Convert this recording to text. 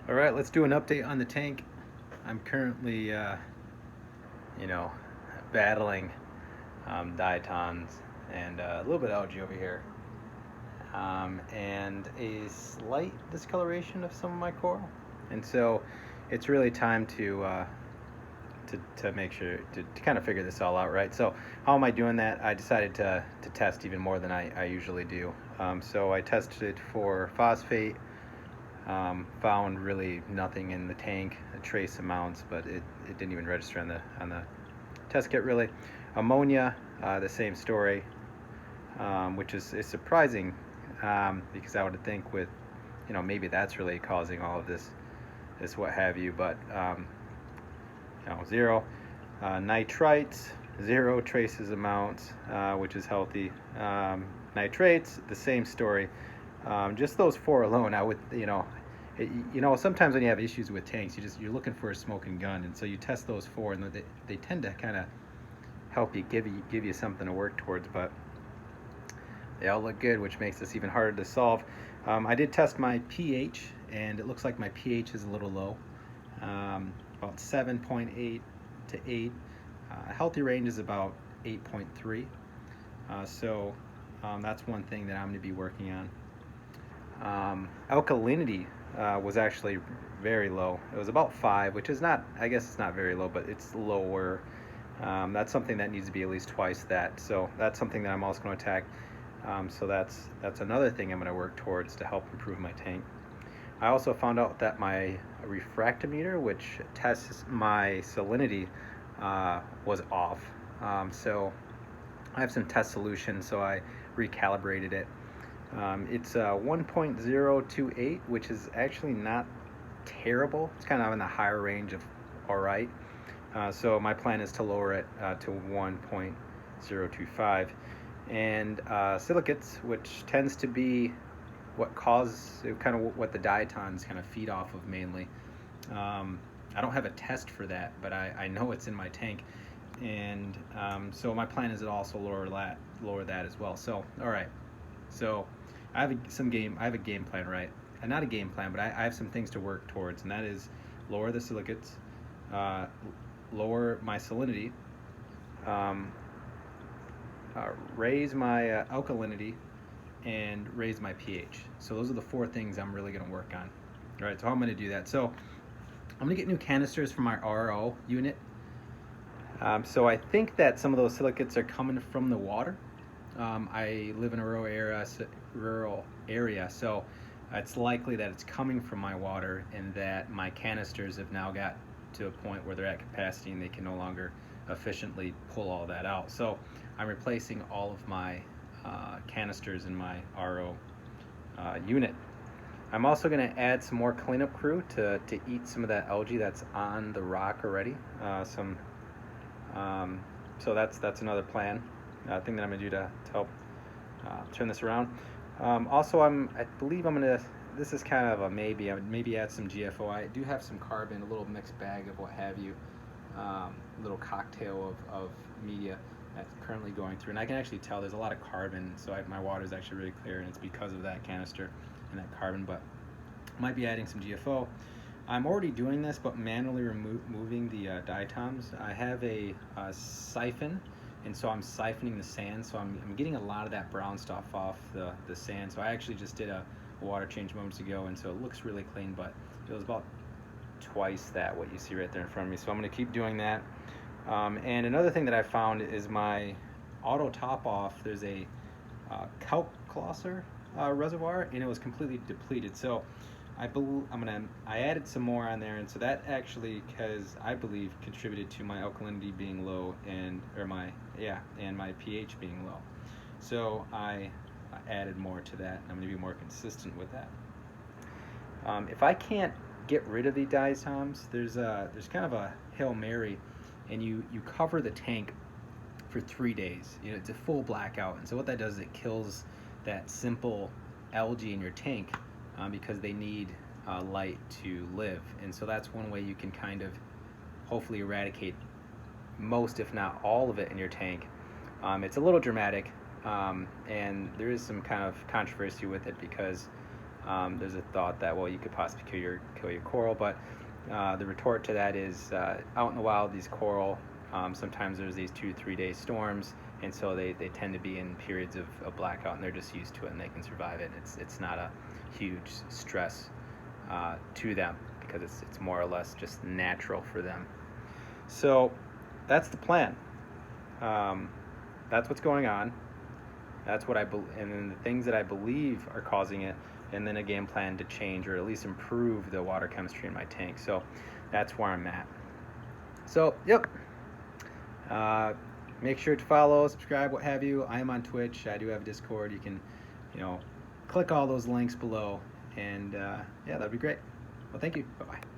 All right, let's do an update on the tank. I'm currently, you know, battling diatoms and a little bit of algae over here, and a slight discoloration of some of my coral. And so, it's really time to make sure to kind of figure this all out, right? So, how am I doing that? I decided to test even more than I usually do. So I tested for phosphate. Found really nothing in the tank, trace amounts, but it didn't even register on the test kit really. Ammonia, the same story, which is surprising because I would think with maybe that's really causing all of this what have you, but zero. Nitrites, zero traces amounts, which is healthy. Nitrates, the same story. Just those four alone, I would, sometimes when you have issues with tanks, you're looking for a smoking gun, and so you test those four, and they tend to kind of help you, give you something to work towards, but they all look good, which makes this even harder to solve. I did test my pH, and it looks like my pH is a little low, about 7.8 to 8. Healthy range is about 8.3. So that's one thing that I'm going to be working on. Alkalinity was actually very low. It was about 5, which is not, I guess it's not very low, but it's lower. That's something that needs to be at least twice that. So that's something that I'm also going to attack. So that's another thing I'm going to work towards to help improve my tank. I also found out that my refractometer, which tests my salinity, was off. So I have some test solutions, so I recalibrated it. It's 1.028, which is actually not terrible. It's kind of in the higher range of all right. So my plan is to lower it to 1.025. And silicates, which tends to be what causes kind of what the diatoms kind of feed off of mainly. I don't have a test for that, but I know it's in my tank, and so my plan is to also lower that as well. So all right, so I have a game plan, right? Not a game plan, but I have some things to work towards, and that is lower the silicates, uh, lower my salinity, um, raise my alkalinity, and raise my pH. So those are the four things I'm really going to work on. All right, so how I'm going to do that. So I'm going to get new canisters for my RO unit. So I think that some of those silicates are coming from the water. I live in a rural area, so it's likely that it's coming from my water, and that my canisters have now got to a point where they're at capacity and they can no longer efficiently pull all that out. So I'm replacing all of my canisters in my RO unit. I'm also going to add some more cleanup crew to eat some of that algae that's on the rock already. So that's another plan, thing that I'm going to do to help turn this around. Also, I believe I'm going to, this is kind of a maybe, I would maybe add some GFO. I do have some carbon, a little mixed bag of what have you, little cocktail of media that's currently going through, and I can actually tell there's a lot of carbon, so my water is actually really clear, and it's because of that canister and that carbon, but I might be adding some GFO. I'm already doing this, but manually removing the diatoms. I have a siphon, and so I'm siphoning the sand, so I'm getting a lot of that brown stuff off the sand. So I actually just did a water change moments ago, and so it looks really clean, but it was about twice that what you see right there in front of me. So I'm going to keep doing that. And another thing that I found is my auto top off. There's a kalklosser reservoir, and it was completely depleted. So I added some more on there, and so that actually I believe contributed to my alkalinity being low and my pH being low. So I added more to that, and I'm going to be more consistent with that. If I can't get rid of the diatoms, there's kind of a Hail Mary, and you cover the tank for 3 days. It's a full blackout, and so what that does is it kills that simple algae in your tank, because they need light to live, and so that's one way you can kind of hopefully eradicate most, if not all of it in your tank. It's a little dramatic, and there is some kind of controversy with it because there's a thought that, well, you could possibly kill your coral, but the retort to that is out in the wild, these coral, sometimes there's these 2-3 day storms, and so they tend to be in periods of blackout, and they're just used to it and they can survive it. It's not a huge stress to them, because it's more or less just natural for them. So that's the plan. That's what's going on. That's what and then the things that I believe are causing it, and then a game plan to change or at least improve the water chemistry in my tank. So that's where I'm at. So, yep. Make sure to follow, subscribe, what have you. I am on Twitch. I do have a Discord. You can, click all those links below, and yeah, that'd be great. Well, thank you. Bye-bye.